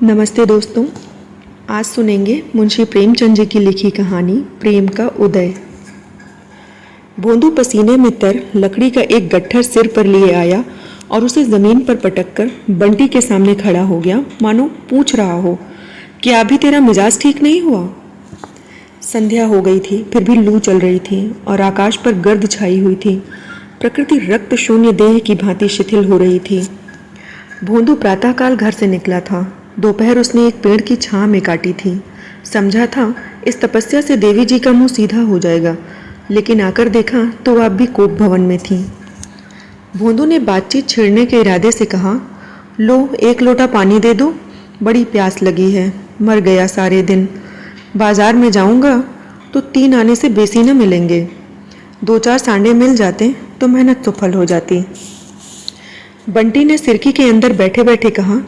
नमस्ते दोस्तों। आज सुनेंगे मुंशी प्रेमचंद जी की लिखी कहानी प्रेम का उदय। भोंदू पसीने में तर लकड़ी का एक गट्ठर सिर पर लिए आया और उसे जमीन पर पटक कर बंटी के सामने खड़ा हो गया, मानो पूछ रहा हो कि अभी तेरा मिजाज ठीक नहीं हुआ। संध्या हो गई थी, फिर भी लू चल रही थी और आकाश पर गर्द छाई हुई थी। प्रकृति रक्त शून्य देह की भांति शिथिल हो रही थी। भोंदू प्रातःकाल घर से निकला था। दोपहर उसने एक पेड़ की छां में काटी थी। समझा था इस तपस्या से देवी जी का मुंह सीधा हो जाएगा, लेकिन आकर देखा तो वह अब भी कोप भवन में थी। भोंदू ने बातचीत छेड़ने के इरादे से कहा, लो एक लोटा पानी दे दो, बड़ी प्यास लगी है, मर गया सारे दिन। बाजार में जाऊंगा तो 3 आने से बेसी न मिलेंगे। 2-4 सांडे मिल जाते तो मेहनत सफल हो जाती। बंटी ने सिरकी के अंदर बैठे बैठे कहा,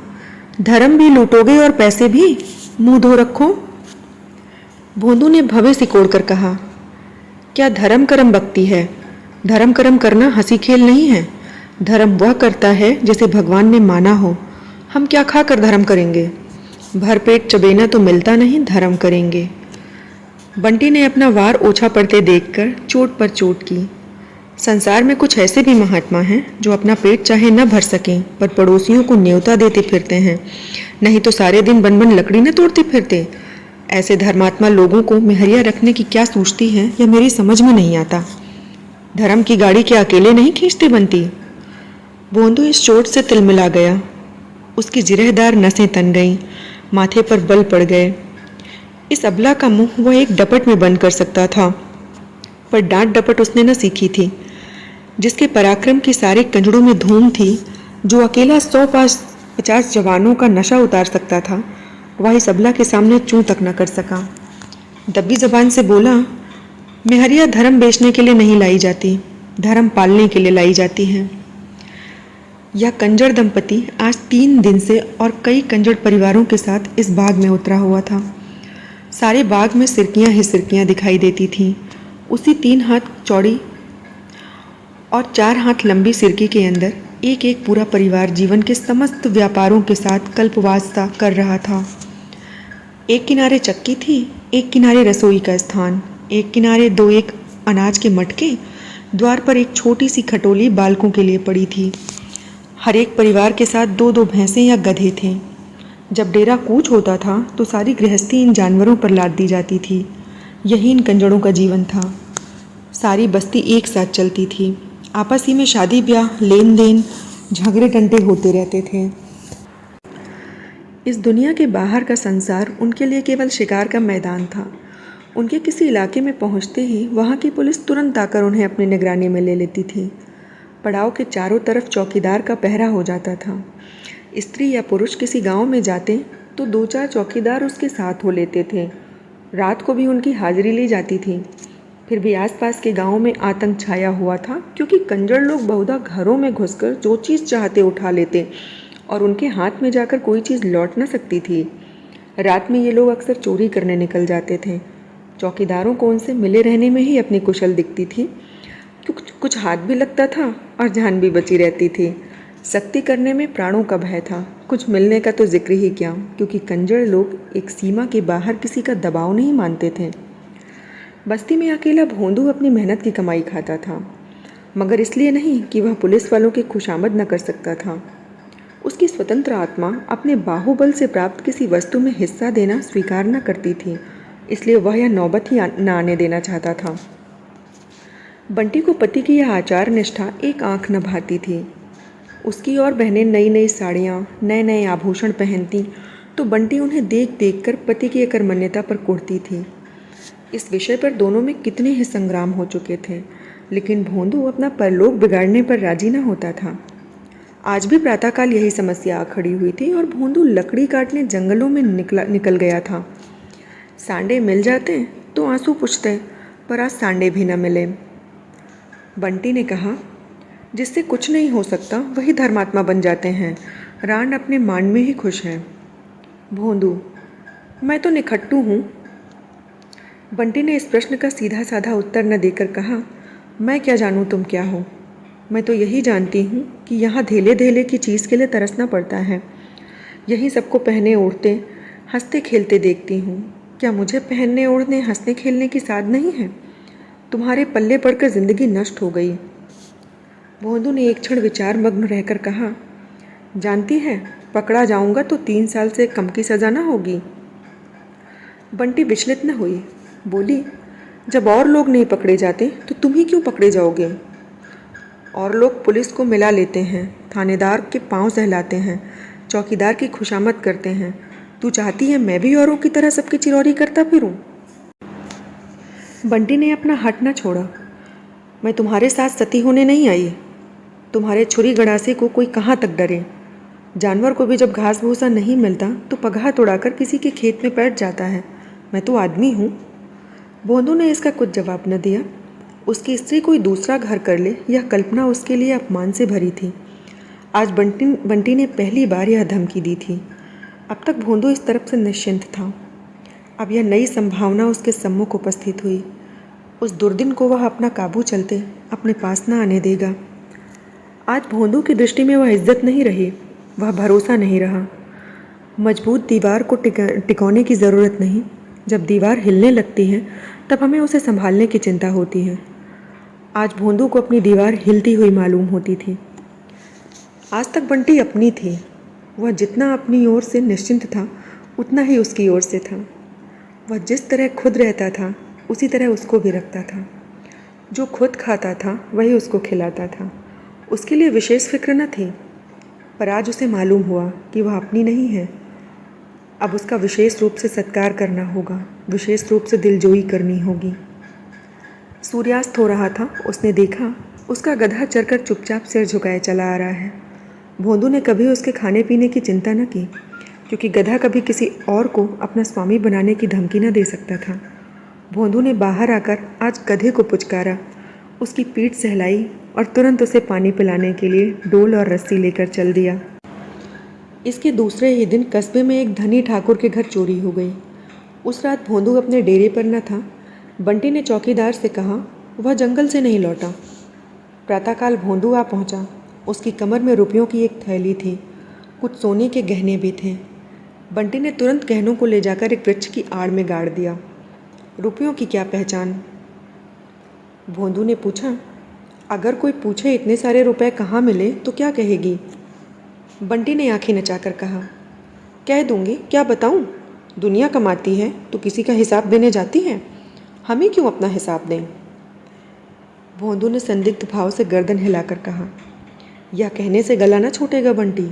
धर्म भी लूटोगे और पैसे भी, मुंह धो रखो। भोंदू ने भवे सिकोड़ कर कहा, क्या धर्म कर्म बकती है? धर्म कर्म करना हंसी खेल नहीं है। धर्म वह करता है जिसे भगवान ने माना हो। हम क्या खाकर धर्म करेंगे? भरपेट चबेना तो मिलता नहीं, धर्म करेंगे। बंटी ने अपना वार ओछा पड़ते देखकर चोट पर चोट की। संसार में कुछ ऐसे भी महात्मा हैं जो अपना पेट चाहे न भर सकें पर पड़ोसियों को न्योता देते फिरते हैं, नहीं तो सारे दिन बन बन लकड़ी न तोड़ते फिरते। ऐसे धर्मात्मा लोगों को मेहरिया रखने की क्या सोचती है यह मेरी समझ में नहीं आता। धर्म की गाड़ी क्या अकेले नहीं खींचते बनती? भोंदू इस चोट से तिलमिला गया। उसकी जिरहदार नसें तन गईं, माथे पर बल पड़ गए। इस अबला का मुंह वह एक डपट में बंद कर सकता था, पर डांट डपट उसने न सीखी थी। जिसके पराक्रम की सारे कंजड़ों में धूम थी, जो अकेला 100-50 जवानों का नशा उतार सकता था, वह इस अबला के सामने चूं तक न कर सका। दबी जबान से बोला, मेहरिया धर्म बेचने के लिए नहीं लाई जाती, धर्म पालने के लिए लाई जाती है। यह कंजड़ दंपति आज 3 दिन से और कई कंजड़ परिवारों के साथ इस बाग में उतरा हुआ था। सारे बाग में सिरकियां ही सिरकियां दिखाई देती थीं। उसी 3 हाथ चौड़ी और 4 हाथ लंबी सिरकी के अंदर एक एक पूरा परिवार जीवन के समस्त व्यापारों के साथ कल्पवासता कर रहा था। एक किनारे चक्की थी, एक किनारे रसोई का स्थान, एक किनारे 2-1 अनाज के मटके, द्वार पर एक छोटी सी खटोली बालकों के लिए पड़ी थी। हर एक परिवार के साथ 2-2 भैंसें या गधे थे। जब डेरा कूच होता था तो सारी गृहस्थी इन जानवरों पर लाद दी जाती थी। यही इन कंजड़ों का जीवन था। सारी बस्ती एक साथ चलती थी। आपस ही में शादी ब्याह, लेन देन, झगड़े टंटे होते रहते थे। इस दुनिया के बाहर का संसार उनके लिए केवल शिकार का मैदान था। उनके किसी इलाके में पहुंचते ही वहां की पुलिस तुरंत आकर उन्हें अपनी निगरानी में ले लेती थी। पड़ाव के चारों तरफ चौकीदार का पहरा हो जाता था। स्त्री या पुरुष किसी गांव में जाते तो 2-4 चौकीदार उसके साथ हो लेते थे। रात को भी उनकी हाजिरी ली जाती थी। फिर भी आसपास के गांवों में आतंक छाया हुआ था, क्योंकि कंजड़ लोग बहुधा घरों में घुसकर जो चीज़ चाहते उठा लेते और उनके हाथ में जाकर कोई चीज़ लौट न सकती थी। रात में ये लोग अक्सर चोरी करने निकल जाते थे। चौकीदारों को उनसे मिले रहने में ही अपनी कुशल दिखती थी। कुछ हाथ भी लगता था और जान भी बची रहती थी। सख्ती करने में प्राणों का भय था, कुछ मिलने का तो जिक्र ही क्या, क्योंकि कंजड़ लोग एक सीमा के बाहर किसी का दबाव नहीं मानते थे। बस्ती में अकेला भोंदू अपनी मेहनत की कमाई खाता था, मगर इसलिए नहीं कि वह पुलिस वालों की खुशामद न कर सकता था। उसकी स्वतंत्र आत्मा अपने बाहुबल से प्राप्त किसी वस्तु में हिस्सा देना स्वीकार न करती थी, इसलिए वह यह नौबत ही न आने देना चाहता था। बंटी को पति की यह आचार निष्ठा एक आंख न भाती थी। उसकी और बहनें नई नई साड़ियाँ, नए नए आभूषण पहनती तो बंटी उन्हें देख देख कर पति की अकर्मण्यता पर कुढ़ती थी। इस विषय पर दोनों में कितने ही संग्राम हो चुके थे, लेकिन भोंदू अपना परलोक बिगाड़ने पर राजी न होता था। आज भी प्रातःकाल यही समस्या आ खड़ी हुई थी और भोंदू लकड़ी काटने जंगलों में निकल गया था। सांडे मिल जाते तो आंसू पूछते, पर आज सांडे भी न मिले। बंटी ने कहा, जिससे कुछ नहीं हो सकता वही धर्मात्मा बन जाते हैं। रांड अपने मांड में ही खुश है। भोंदू, मैं तो निखट्टू हूँ। बंटी ने इस प्रश्न का सीधा साधा उत्तर न देकर कहा, मैं क्या जानूँ तुम क्या हो। मैं तो यही जानती हूँ कि यहाँ धेले धेले की चीज़ के लिए तरसना पड़ता है। यही सबको पहने ओढ़ते हंसते खेलते देखती हूँ। क्या मुझे पहनने ओढ़ने हंसने खेलने की साध नहीं है? तुम्हारे पल्ले पड़कर ज़िंदगी नष्ट हो गई। भोंदू ने एक क्षण विचार मग्न रहकर कहा, जानती है, पकड़ा जाऊंगा तो 3 साल से कम की सज़ा ना होगी। बंटी विचलित न हुई, बोली, जब और लोग नहीं पकड़े जाते तो तुम ही क्यों पकड़े जाओगे? और लोग पुलिस को मिला लेते हैं, थानेदार के पांव सहलाते हैं, चौकीदार की खुशामद करते हैं। तू चाहती है मैं भी औरों की तरह सबकी चिरौरी करता फिरूं? बंटी ने अपना हट न छोड़ा। मैं तुम्हारे साथ सती होने नहीं आई। तुम्हारे छुरी गड़ासे को कोई कहाँ तक डरे? जानवर को भी जब घास भूसा नहीं मिलता तो पगहा तोड़ाकर किसी के खेत में बैठ जाता है। मैं तो आदमी हूँ। भोंदू ने इसका कुछ जवाब न दिया। उसकी स्त्री कोई दूसरा घर कर ले यह कल्पना उसके लिए अपमान से भरी थी। आज बंटी ने पहली बार यह धमकी दी थी। अब तक भोंदू इस तरफ से निश्चिंत था। अब यह नई संभावना उसके सम्मुख उपस्थित हुई। उस दुर्दिन को वह अपना काबू चलते अपने पास न आने देगा। आज भोंदू की दृष्टि में वह इज्जत नहीं रही, वह भरोसा नहीं रहा। मजबूत दीवार को टिकाने की ज़रूरत नहीं। जब दीवार हिलने लगती है तब हमें उसे संभालने की चिंता होती है। आज भोंदू को अपनी दीवार हिलती हुई मालूम होती थी। आज तक बंटी अपनी थी। वह जितना अपनी ओर से निश्चिंत था उतना ही उसकी ओर से था। वह जिस तरह खुद रहता था उसी तरह उसको भी रखता था। जो खुद खाता था वही उसको खिलाता था। उसके लिए विशेष फिक्र न थी। पर आज उसे मालूम हुआ कि वह अपनी नहीं है। अब उसका विशेष रूप से सत्कार करना होगा, विशेष रूप से दिलजोई करनी होगी। सूर्यास्त हो रहा था। उसने देखा उसका गधा चरकर चुपचाप सिर झुकाए चला आ रहा है। भोंदू ने कभी उसके खाने पीने की चिंता न की, क्योंकि गधा कभी किसी और को अपना स्वामी बनाने की धमकी न दे सकता था। भोंदू ने बाहर आकर आज गधे को पुचकारा, उसकी पीठ सहलाई और तुरंत उसे पानी पिलाने के लिए डोल और रस्सी लेकर चल दिया। इसके दूसरे ही दिन कस्बे में एक धनी ठाकुर के घर चोरी हो गई। उस रात भोंदू अपने डेरे पर न था। बंटी ने चौकीदार से कहा, वह जंगल से नहीं लौटा। प्रातःकाल भोंदू आ पहुंचा। उसकी कमर में रुपयों की एक थैली थी, कुछ सोने के गहने भी थे। बंटी ने तुरंत गहनों को ले जाकर एक वृक्ष की आड़ में गाड़ दिया। रुपयों की क्या पहचान? भोंदू ने पूछा। अगर कोई पूछे इतने सारे रुपए कहाँ मिले तो क्या कहेगी? बंटी ने आंखें नचाकर कहा, कह दूंगी, क्या बताऊं? दुनिया कमाती है तो किसी का हिसाब देने जाती है, हम ही क्यों अपना हिसाब दें? भोंदू ने संदिग्ध भाव से गर्दन हिलाकर कहा, यह कहने से गला ना छूटेगा बंटी।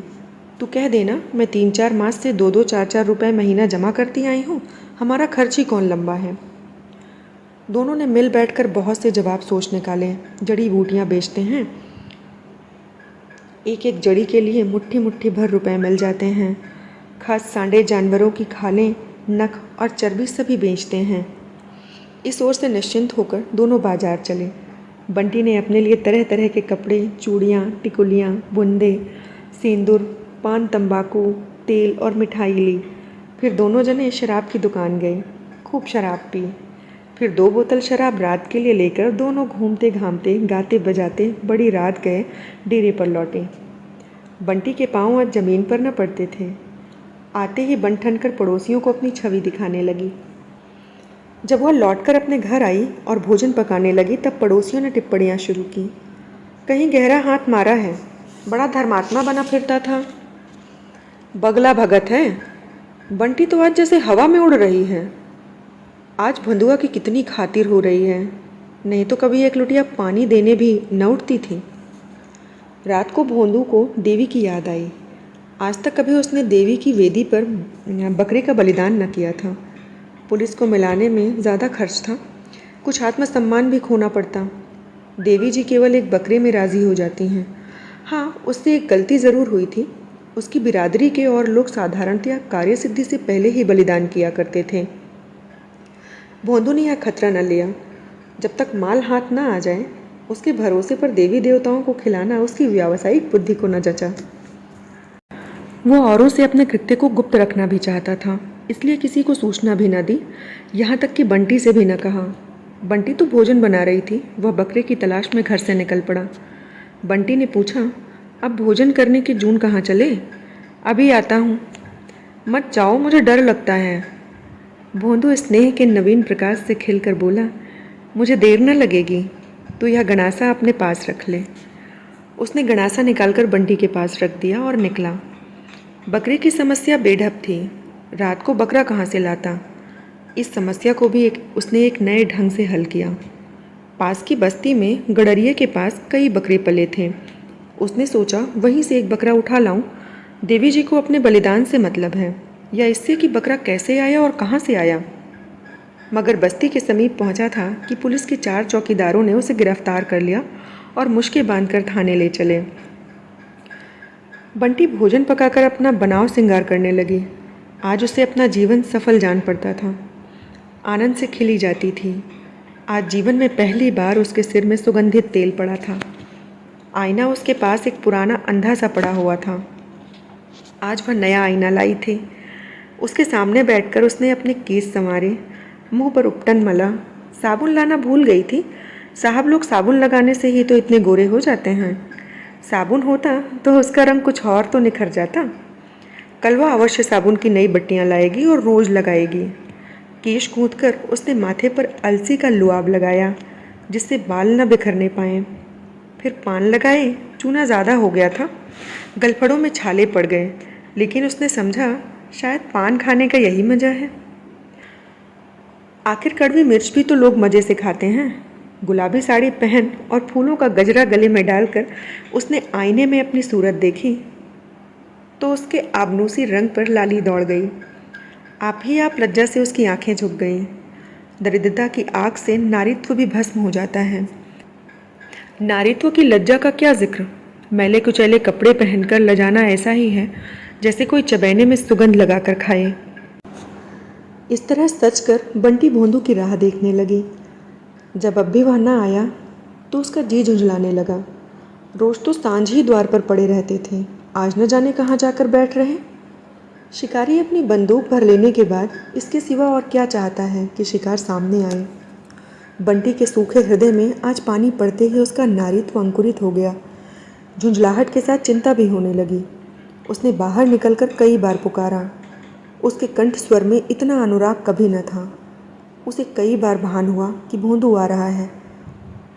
तू कह देना मैं 3-4 मास से 2-2, 4-4 रुपए महीना जमा करती आई हूँ, हमारा खर्च ही कौन लंबा है। दोनों ने मिल बैठकर बहुत से जवाब सोच निकाले। जड़ी बूटियाँ बेचते हैं, एक एक जड़ी के लिए मुट्ठी मुट्ठी भर रुपए मिल जाते हैं। खास सांडे जानवरों की खालें, नख और चर्बी सभी बेचते हैं। इस ओर से निश्चिंत होकर दोनों बाजार चले। बंटी ने अपने लिए तरह तरह के कपड़े, चूड़ियाँ, टिकुलियाँ, बुंदे, सिंदूर, पान, तंबाकू, तेल और मिठाई ली। फिर दोनों जने शराब की दुकान गए, खूब शराब पी। फिर 2 बोतल शराब रात के लिए लेकर दोनों घूमते घामते गाते बजाते बड़ी रात गए डेरे पर लौटे। बंटी के पाँव आज ज़मीन पर न पड़ते थे। आते ही बन ठन कर पड़ोसियों को अपनी छवि दिखाने लगी। जब वह लौटकर अपने घर आई और भोजन पकाने लगी तब पड़ोसियों ने टिप्पणियाँ शुरू की। कहीं गहरा हाथ मारा है, बड़ा धर्मात्मा बना फिरता था, बगला भगत है। बंटी तो आज जैसे हवा में उड़ रही है। आज भंदुआ की कितनी खातिर हो रही है, नहीं तो कभी एक लुटिया पानी देने भी न उठती थी। रात को भोंदू को देवी की याद आई। आज तक कभी उसने देवी की वेदी पर बकरे का बलिदान न किया था। पुलिस को मिलाने में ज़्यादा खर्च था, कुछ आत्मसम्मान भी खोना पड़ता। देवी जी केवल एक बकरे में राज़ी हो जाती हैं। हाँ, उससे एक गलती ज़रूर हुई थी। उसकी बिरादरी के और लोग साधारणतया कार्य सिद्धि से पहले ही बलिदान किया करते थे। भोंदू ने यह खतरा न लिया। जब तक माल हाथ न आ जाए उसके भरोसे पर देवी देवताओं को खिलाना उसकी व्यावसायिक बुद्धि को न जचा। वो औरों से अपने कृत्य को गुप्त रखना भी चाहता था, इसलिए किसी को सूचना भी न दी, यहाँ तक कि बंटी से भी न कहा। बंटी तो भोजन बना रही थी, वह बकरे की तलाश में घर से निकल पड़ा। बंटी ने पूछा, अब भोजन करने के जून कहाँ चले? अभी आता हूँ। मत जाओ, मुझे डर लगता है। भोंदू स्नेह के नवीन प्रकाश से खिलकर बोला, मुझे देर न लगेगी, तू यह गणासा अपने पास रख ले। उसने गणासा निकालकर बंटी के पास रख दिया और निकला। बकरे की समस्या बेढप थी। रात को बकरा कहाँ से लाता? इस समस्या को भी उसने एक नए ढंग से हल किया। पास की बस्ती में गडरिये के पास कई बकरे पले थे। उसने सोचा वहीं से एक बकरा उठा लाऊं। देवी जी को अपने बलिदान से मतलब है, या इससे कि बकरा कैसे आया और कहाँ से आया। मगर बस्ती के समीप पहुंचा था कि पुलिस के 4 चौकीदारों ने उसे गिरफ्तार कर लिया और मुश्के बांधकर थाने ले चले। बंटी भोजन पकाकर अपना बनाव श्रृंगार करने लगी। आज उसे अपना जीवन सफल जान पड़ता था। आनंद से खिली जाती थी। आज जीवन में पहली बार उसके सिर में सुगंधित तेल पड़ा था। आईना उसके पास एक पुराना अंधा सा पड़ा हुआ था। आज वह नया आईना लाई थी। उसके सामने बैठकर उसने अपने केस संवारे, मुंह पर उपटन मला। साबुन लाना भूल गई थी। साहब लोग साबुन लगाने से ही तो इतने गोरे हो जाते हैं। साबुन होता तो उसका रंग कुछ और तो निखर जाता। कल वह अवश्य साबुन की नई बट्टियाँ लाएगी और रोज़ लगाएगी। केश गूंथकर उसने माथे पर अलसी का लुआब लगाया, जिससे बाल न बिखरने पाएँ। फिर पान लगाए। चूना ज़्यादा हो गया था, गलफड़ों में छाले पड़ गए, लेकिन उसने समझा शायद पान खाने का यही मज़ा है। आखिर कड़वी मिर्च भी तो लोग मज़े से खाते हैं। गुलाबी साड़ी पहन और फूलों का गजरा गले में डालकर उसने आईने में अपनी सूरत देखी तो उसके आबनूसी रंग पर लाली दौड़ गई। आप ही आप लज्जा से उसकी आंखें झुक गईं। दरिद्रता की आग से नारीत्व भी भस्म हो जाता है। नारीत्व की लज्जा का क्या जिक्र। मैले कुचैले कपड़े पहनकर लजाना ऐसा ही है जैसे कोई चबैने में सुगंध लगाकर खाए। इस तरह सच कर बंटी भोंदू की राह देखने लगी। जब अब भी वह न आया तो उसका जी झुंझलाने लगा। रोज़ तो सांझ ही द्वार पर पड़े रहते थे, आज न जाने कहाँ जाकर बैठ रहे। शिकारी अपनी बंदूक भर लेने के बाद इसके सिवा और क्या चाहता है कि शिकार सामने आए। बंटी के सूखे हृदय में आज पानी पड़ते ही उसका नारीत्व अंकुरित हो गया। झुंझलाहट के साथ चिंता भी होने लगी। उसने बाहर निकलकर कई बार पुकारा। उसके कंठ स्वर में इतना अनुराग कभी न था। उसे कई बार भान हुआ कि भोंदू आ रहा है।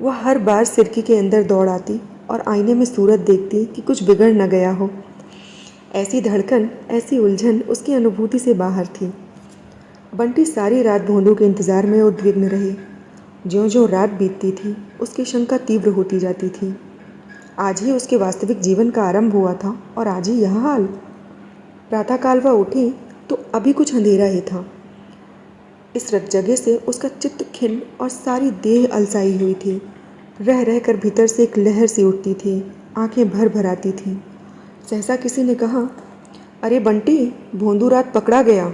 वह हर बार सिरकी के अंदर दौड़ आती और आईने में सूरत देखती कि कुछ बिगड़ न गया हो। ऐसी धड़कन, ऐसी उलझन उसकी अनुभूति से बाहर थी। बंटी सारी रात भोंदू के इंतज़ार में उद्विग्न रही। ज्यों-ज्यों रात बीतती थी उसकी शंका तीव्र होती जाती थी। आज ही उसके वास्तविक जीवन का आरंभ हुआ था और आज ही यह हाल। प्रातःकाल वह उठी तो अभी कुछ अंधेरा ही था। इस रत जगह से उसका चित्त खिन्न और सारी देह अलसाई हुई थी। रह रह कर भीतर से एक लहर सी उठती थी, आंखें भर भर आती थीं। सहसा किसी ने कहा, अरे बंटी, भोंदू रात पकड़ा गया।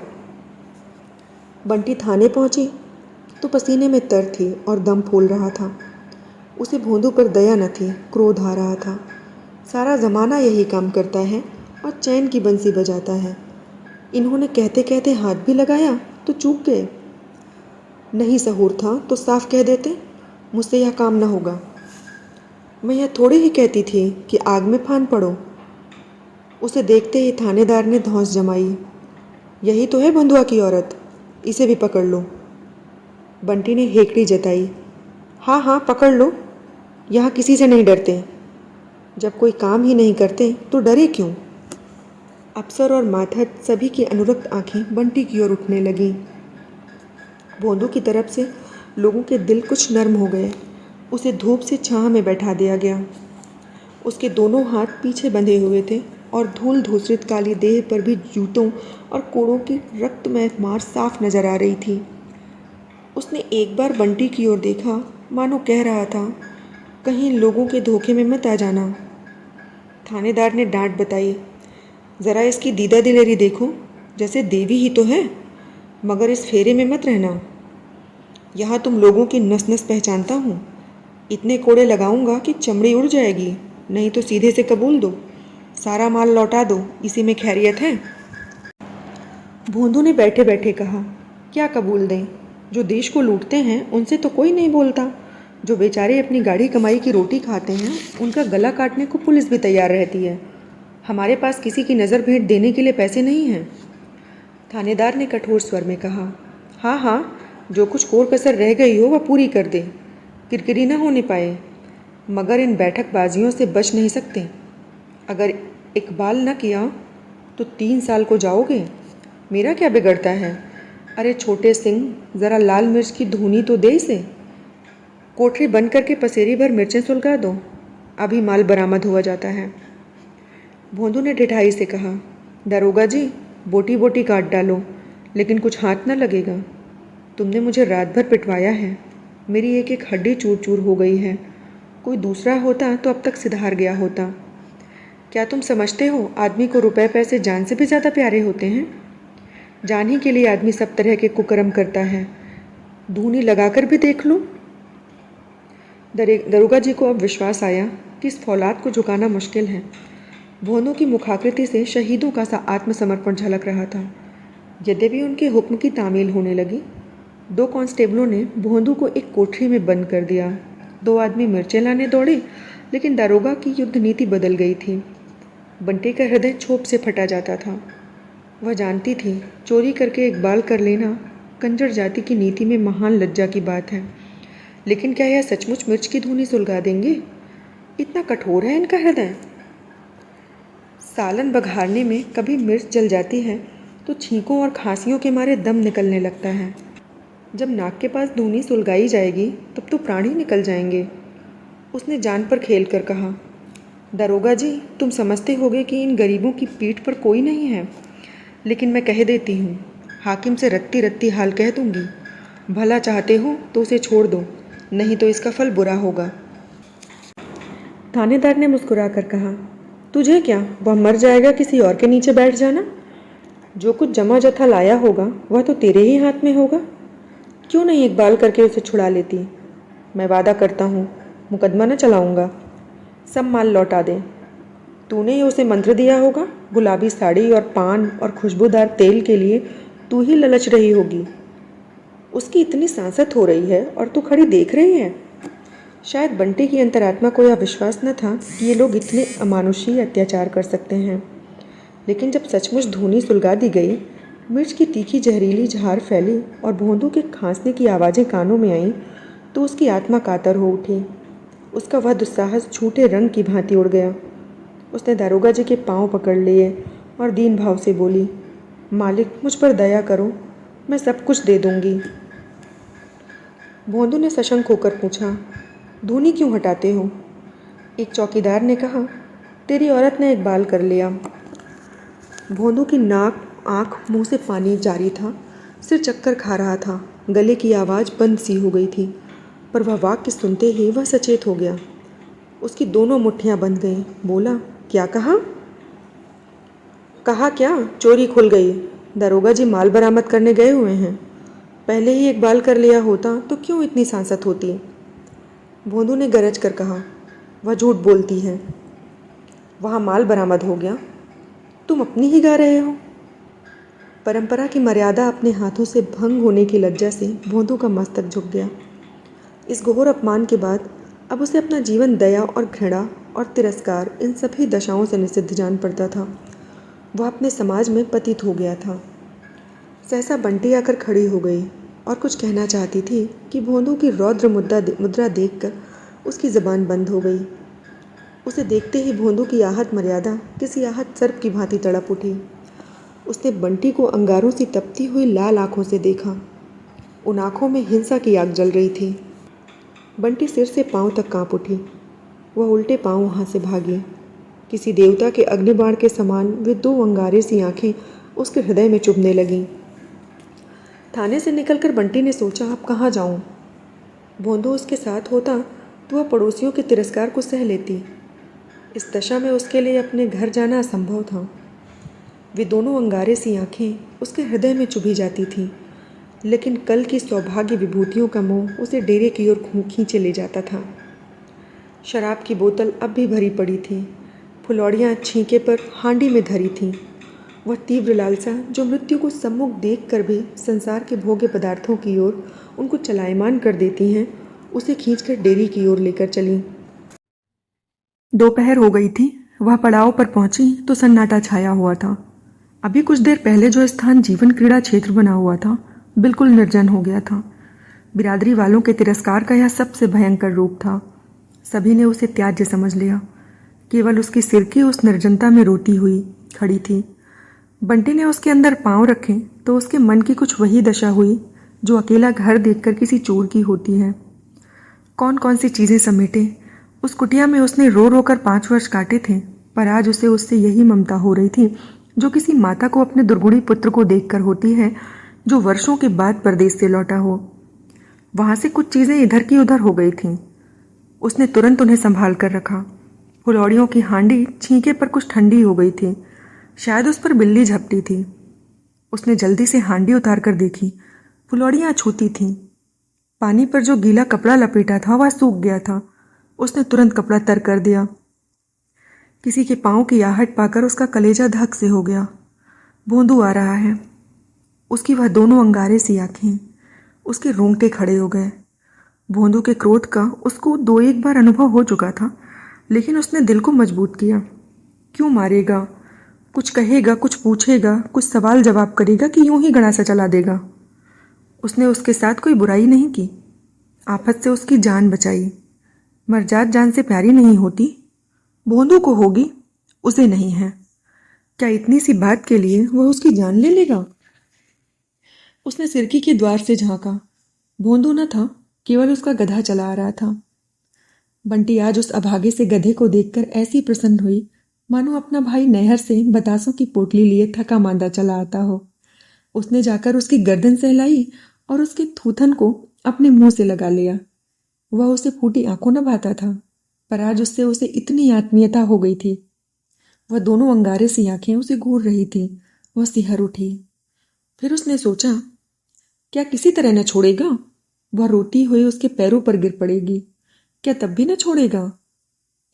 बंटी थाने पहुंची तो पसीने में तर थी और दम फूल रहा था। उसे भोंदू पर दया न थी, क्रोध आ रहा था। सारा ज़माना यही काम करता है और चैन की बंसी बजाता है। इन्होंने कहते कहते हाथ भी लगाया तो चूक गए। नहीं सहूर था तो साफ कह देते, मुझसे यह काम न होगा। मैं यह थोड़ी ही कहती थी कि आग में फान पड़ो। उसे देखते ही थानेदार ने धौंस जमाई। यही तो है बंधुआ की औरत, इसे भी पकड़ लो। बंटी ने हेकड़ी जताई। हाँ हाँ पकड़ लो, यहाँ किसी से नहीं डरते। जब कोई काम ही नहीं करते तो डरे क्यों। अफसर और माथत सभी की अनुरक्त आंखें बंटी की ओर उठने लगीं। भोंदू की तरफ से लोगों के दिल कुछ नर्म हो गए। उसे धूप से छाह में बैठा दिया गया। उसके दोनों हाथ पीछे बंधे हुए थे और धूल धूसरित काली देह पर भी जूतों और कोड़ों की रक्तमय मार साफ नजर आ रही थी। उसने एक बार बंटी की ओर देखा, मानो कह रहा था, कहीं लोगों के धोखे में मत आ जाना। थानेदार ने डांट बताई, ज़रा इसकी दीदा दिलेरी देखो, जैसे देवी ही तो है, मगर इस फेरे में मत रहना। यहाँ तुम लोगों की नस नस पहचानता हूँ। इतने कोड़े लगाऊंगा कि चमड़ी उड़ जाएगी, नहीं तो सीधे से कबूल दो, सारा माल लौटा दो, इसी में खैरियत है। भोंदू ने बैठे बैठे कहा, क्या कबूल दें, जो देश को लूटते हैं उनसे तो कोई नहीं बोलता। जो बेचारे अपनी गाढ़ी कमाई की रोटी खाते हैं उनका गला काटने को पुलिस भी तैयार रहती है। हमारे पास किसी की नज़र भेंट देने के लिए पैसे नहीं हैं। थानेदार ने कठोर स्वर में कहा। हाँ हाँ, जो कुछ कोर कसर रह गई हो वह पूरी कर दे, किरकिरी न होने पाए, मगर इन बैठकबाजियों से बच नहीं सकते। अगर इकबाल न किया तो 3 साल को जाओगे। मेरा क्या बिगड़ता है? अरे छोटे सिंह, ज़रा लाल मिर्च की धुनी तो दे इसे। कोठरी बंद करके पसेरी भर मिर्चें सुलगा दो, अभी माल बरामद हुआ जाता है। भोंदू ने ढिठाई से कहा। दरोगा जी, बोटी बोटी काट डालो, लेकिन कुछ हाथ न लगेगा। तुमने मुझे रात भर पिटवाया है, मेरी एक एक हड्डी चूर चूर हो गई है। कोई दूसरा होता तो अब तक सिधार गया होता। क्या तुम समझते हो आदमी को रुपए पैसे जान से भी ज़्यादा प्यारे होते हैं? जान ही के लिए आदमी सब तरह के कुकर्म करता है। धूनी लगाकर भी देख लो। दरोगा जी को अब विश्वास आया कि इस फौलाद को झुकाना मुश्किल है। भोंदू की मुखाकृति से शहीदों का सा आत्मसमर्पण झलक रहा था। यद्यपि उनके हुक्म की तामील होने लगी। 2 कांस्टेबलों ने भोंदू को एक कोठरी में बंद कर दिया। 2 आदमी मिर्चें लाने दौड़े, लेकिन दारोगा की युद्ध नीति बदल गई थी। बंटी का हृदय छोप से फटा जाता था। वह जानती थी चोरी करके इकबाल कर लेना कंजर जाति की नीति में महान लज्जा की बात है, लेकिन क्या यह सचमुच मिर्च की धुनी सुलगा देंगे? इतना कठोर है इनका हृदय। सालन बघारने में कभी मिर्च जल जाती है तो छींकों और खांसियों के मारे दम निकलने लगता है। जब नाक के पास धुनी सुलगाई जाएगी तब तो प्राण ही निकल जाएंगे। उसने जान पर खेल कर कहा। दरोगा जी, तुम समझते होगे कि इन गरीबों की पीठ पर कोई नहीं है, लेकिन मैं कह देती हूँ, हाकिम से रत्ती रत्ती हाल कह दूंगी। भला चाहते हो तो उसे छोड़ दो, नहीं तो इसका फल बुरा होगा। थानेदार ने मुस्कुरा कर कहा। तुझे क्या, वह मर जाएगा, किसी और के नीचे बैठ जाना। जो कुछ जमा जथा लाया होगा वह तो तेरे ही हाथ में होगा। क्यों नहीं इकबाल करके उसे छुड़ा लेती? मैं वादा करता हूँ मुकदमा न चलाऊँगा। सब माल लौटा दे। तूने ही उसे मंत्र दिया होगा। गुलाबी साड़ी और पान और खुशबूदार तेल के लिए तू ही ललच रही होगी। उसकी इतनी सांसत हो रही है और तू खड़ी देख रही है। शायद बंटी की अंतरात्मा को यह विश्वास न था कि ये लोग इतने अमानुषी अत्याचार कर सकते हैं, लेकिन जब सचमुच धुनी सुलगा दी गई, मिर्च की तीखी जहरीली झार फैली और भोंदू के खांसने की आवाज़ें कानों में आईं, तो उसकी आत्मा कातर हो उठी। उसका वह दुस्साहस छूटे रंग की भांति उड़ गया। उसने दारोगा जी के पांव पकड़ लिए और दीन भाव से बोली, मालिक, मुझ पर दया करो, मैं सब कुछ दे दूंगी। भोंदू ने सशंक होकर पूछा, धुनी क्यों हटाते हो? एक चौकीदार ने कहा, तेरी औरत ने इकबाल कर लिया। भोंदू की नाक, आँख, मुंह से पानी जारी था, सिर चक्कर खा रहा था, गले की आवाज़ बंद सी हो गई थी, पर वह वाक्य सुनते ही वह सचेत हो गया। उसकी दोनों मुट्ठियाँ बंध गईं। बोला, क्या कहा? कहा क्या? चोरी खुल गई। दरोगा जी माल बरामद करने गए हुए हैं। पहले ही इकबाल कर लिया होता तो क्यों इतनी सांसत होती? भोंदू ने गरज कर कहा, वह झूठ बोलती है। वहाँ माल बरामद हो गया, तुम अपनी ही गा रहे हो। परंपरा की मर्यादा अपने हाथों से भंग होने की लज्जा से भोंदू का मस्तक झुक गया। इस घोर अपमान के बाद अब उसे अपना जीवन दया और घृणा और तिरस्कार, इन सभी दशाओं से निषिद्ध जान पड़ता था। वह अपने समाज में पतित हो गया था। सहसा बंटी आकर खड़ी हो गई और कुछ कहना चाहती थी कि भोंदू की रौद्र मुद्रा देखकर उसकी ज़बान बंद हो गई। उसे देखते ही भोंदू की आहत मर्यादा किसी आहत सर्प की भांति तड़प उठी। उसने बंटी को अंगारों से तपती हुई लाल आंखों से देखा। उन आंखों में हिंसा की आग जल रही थी। बंटी सिर से पांव तक कांप उठी। वह उल्टे पांव वहाँ से भागी। किसी देवता के अग्निबाण के समान वे 2 अंगारे सी आंखें उसके हृदय में चुभने लगीं। थाने से निकलकर बंटी ने सोचा, अब कहाँ जाऊँ? भोंदू उसके साथ होता तो वह पड़ोसियों के तिरस्कार को सह लेती। इस दशा में उसके लिए अपने घर जाना असंभव था। वे दोनों अंगारे सी आंखें उसके हृदय में चुभी जाती थीं, लेकिन कल की सौभाग्य विभूतियों का मोह उसे डेरे की ओर खींचे ले जाता था। शराब की बोतल अब भी भरी पड़ी थी। फुलौड़ियाँ छींके पर हांडी में धरी थीं। वह तीव्र लालसा जो मृत्यु को सम्मुख देख कर भी संसार के भोग्य पदार्थों की ओर उनको चलायमान कर देती हैं, उसे खींचकर डेरी की ओर लेकर चली। दोपहर हो गई थी। वह पड़ाव पर पहुंची तो सन्नाटा छाया हुआ था। अभी कुछ देर पहले जो स्थान जीवन क्रीड़ा क्षेत्र बना हुआ था बिल्कुल निर्जन हो गया था। बिरादरी वालों के तिरस्कार का यह सबसे भयंकर रूप था। सभी ने उसे त्याज्य समझ लिया। केवल उसकी सिरकी उस निर्जनता में रोती हुई खड़ी थी। बंटी ने उसके अंदर पांव रखे तो उसके मन की कुछ वही दशा हुई जो अकेला घर देखकर किसी चोर की होती है। कौन कौन सी चीजें समेटे उस कुटिया में उसने रो रो कर 5 वर्ष काटे थे, पर आज उसे उससे यही ममता हो रही थी जो किसी माता को अपने दुर्गुणी पुत्र को देखकर होती है जो वर्षों के बाद परदेश से लौटा हो। वहां से कुछ चीजें इधर की उधर हो गई थीं। उसने तुरंत उन्हें संभाल कर रखा। फुलौड़ियों की हांडी छींके पर कुछ ठंडी हो गई थी, शायद उस पर बिल्ली झपटी थी। उसने जल्दी से हांडी उतार कर देखी। फुलौड़ियां छूती थीं। पानी पर जो गीला कपड़ा लपेटा था वह सूख गया था। उसने तुरंत कपड़ा तर कर दिया। किसी के पांव की आहट पाकर उसका कलेजा धक से हो गया। भोंदू आ रहा है। उसकी वह दोनों अंगारे सी आंखें, उसके रोंगटे खड़े हो गए। भोंदू के क्रोध का उसको 2-1 बार अनुभव हो चुका था, लेकिन उसने दिल को मजबूत किया। क्यों मारेगा? कुछ कहेगा, कुछ पूछेगा, कुछ सवाल जवाब करेगा कि यूं ही गड़ासा चला देगा? उसने उसके साथ कोई बुराई नहीं की। आफत से उसकी जान बचाई। मरजात जान से प्यारी नहीं होती। भोंदू को होगी, उसे नहीं है। क्या इतनी सी बात के लिए वह उसकी जान ले लेगा? उसने सिरकी के द्वार से झांका। भोंदू न था, केवल उसका गधा चला आ रहा था। बंटी आज उस अभागे से गधे को देखकर ऐसी प्रसन्न हुई मानो अपना भाई नहर से बतासों की पोटली लिए थका मांदा चला आता हो। उसने जाकर उसकी गर्दन सहलाई और उसके थूथन को अपने मुंह से लगा लिया। वह उसे फूटी आंखों न भाता था, पर आज उससे उसे इतनी आत्मीयता हो गई थी। वह दोनों अंगारे सी आंखें उसे घूर रही थी। वह सिहर उठी। फिर उसने सोचा, क्या किसी तरह न छोड़ेगा? वह रोती हुई उसके पैरों पर गिर पड़ेगी। क्या तब भी न छोड़ेगा?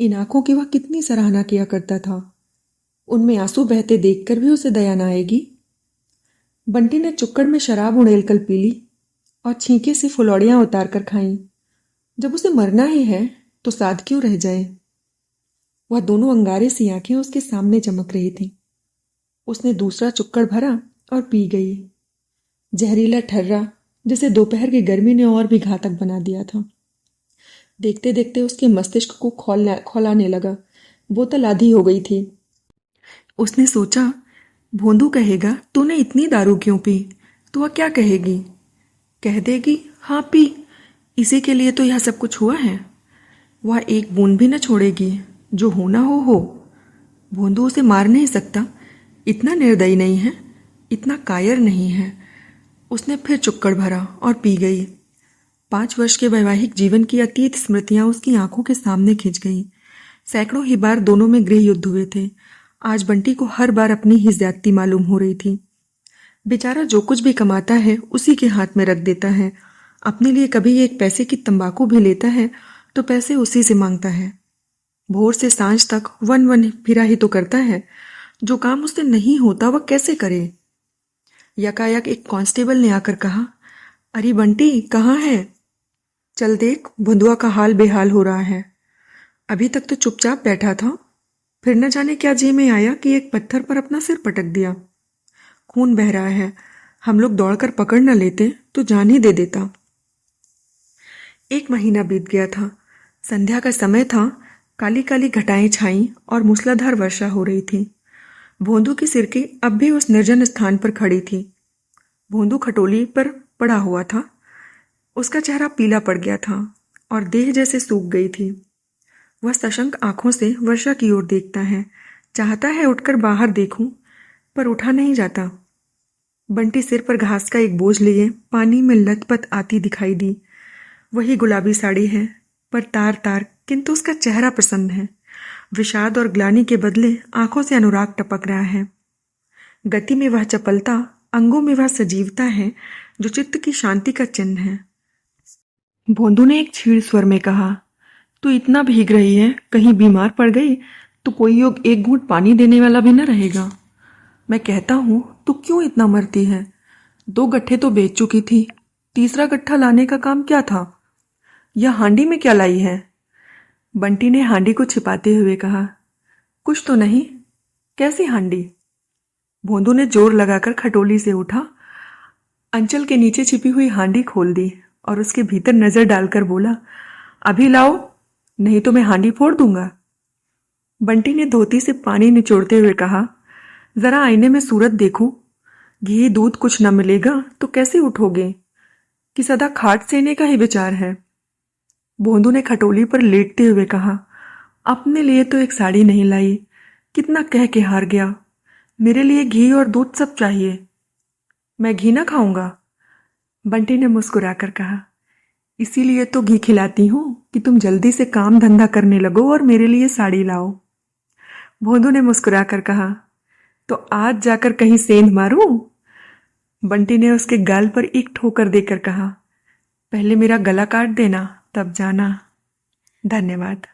इन आंखों की वह कितनी सराहना किया करता था। उनमें आंसू बहते देखकर भी उसे दया न आएगी। बंटी ने चुक्कड़ में शराब उड़ेल कर पी ली और छींके से फुलौड़ियां उतार कर खाईं। जब उसे मरना ही है तो साध क्यों रह जाए? वह दोनों अंगारे सी आंखें उसके सामने चमक रही थी। उसने दूसरा चुक्कड़ भरा और पी गई। जहरीला ठर्रा जिसे दोपहर की गर्मी ने और भी घातक बना दिया था। देखते देखते उसके मस्तिष्क को खौलाने लगा। बोतल आधी हो गई थी। उसने सोचा, भोंदू कहेगा तूने इतनी दारू क्यों पी? तो वह क्या कहेगी? कह देगी, हाँ पी, इसी के लिए तो यह सब कुछ हुआ है। वह एक बूंद भी न छोड़ेगी। जो होना हो। भोंदू उसे मार नहीं सकता, इतना निर्दयी नहीं है, इतना कायर नहीं है। उसने फिर चुक्कड़ भरा और पी गई। 5 वर्ष के वैवाहिक जीवन की अतीत स्मृतियां उसकी आंखों के सामने खिंच गईं। सैकड़ों ही बार दोनों में गृह युद्ध हुए थे। आज बंटी को हर बार अपनी ही ज्यादती मालूम हो रही थी। बेचारा जो कुछ भी कमाता है उसी के हाथ में रख देता है। अपने लिए कभी 1 पैसे की तंबाकू भी लेता है तो पैसे उसी से मांगता है। भोर से सांझ तक वन फिरा ही तो करता है। जो काम उससे नहीं होता वह कैसे करे? यकायक एक कांस्टेबल ने आकर कहा, अरे बंटी कहाँ है? चल देख, भुंदुआ का हाल बेहाल हो रहा है। अभी तक तो चुपचाप बैठा था, फिर न जाने क्या जी में आया कि एक पत्थर पर अपना सिर पटक दिया। खून बह रहा है। हम लोग दौड़कर पकड़ न लेते तो जान ही दे देता। 1 महीना बीत गया था। संध्या का समय था। काली काली घटाएं छाईं और मूसलाधार वर्षा हो रही थी। भोंदू की सिरकी अब भी उस निर्जन स्थान पर खड़ी थी। भोंदू खटोली पर पड़ा हुआ था। उसका चेहरा पीला पड़ गया था और देह जैसे सूख गई थी। वह सशंक आंखों से वर्षा की ओर देखता है। चाहता है उठकर बाहर देखूं, पर उठा नहीं जाता। बंटी सिर पर घास का एक बोझ लिए पानी में लथपथ आती दिखाई दी। वही गुलाबी साड़ी है, पर तार तार, किंतु उसका चेहरा प्रसन्न है। विषाद और ग्लानि के बदले आंखों से अनुराग टपक रहा है। गति में वह चपलता, अंगों में वह सजीवता है जो चित्त की शांति का चिन्ह है। भोंदू ने एक छीड़ स्वर में कहा, तू इतना भीग रही है, कहीं बीमार पड़ गई तो कोई योग 1 घूंट पानी देने वाला भी न रहेगा। मैं कहता हूं तू क्यों इतना मरती है? 2 गट्ठे तो बेच चुकी थी, तीसरा गट्ठा लाने का काम क्या था? यह हांडी में क्या लाई है? बंटी ने हांडी को छिपाते हुए कहा, कुछ तो नहीं। कैसी हांडी? भोंदू ने जोर लगाकर खटोली से उठा, अंचल के नीचे छिपी हुई हांडी खोल दी और उसके भीतर नजर डालकर बोला, अभी लाओ, नहीं तो मैं हांडी फोड़ दूंगा। बंटी ने धोती से पानी निचोड़ते हुए कहा, जरा आईने में सूरत देखो, घी दूध कुछ न मिलेगा तो कैसे उठोगे, कि सदा खाट सेने का ही विचार है। भोंदू ने खटोली पर लेटते हुए कहा, अपने लिए तो एक साड़ी नहीं लाई, कितना कह के हार गया, मेरे लिए घी और दूध सब चाहिए, मैं घी ना खाऊंगा। बंटी ने मुस्कुराकर कहा, इसीलिए तो घी खिलाती हूं कि तुम जल्दी से काम धंधा करने लगो और मेरे लिए साड़ी लाओ। भोंदू ने मुस्कुराकर कहा, तो आज जाकर कहीं सेंध मारूं? बंटी ने उसके गाल पर एक ठोकर देकर कहा, पहले मेरा गला काट देना, तब जाना। धन्यवाद।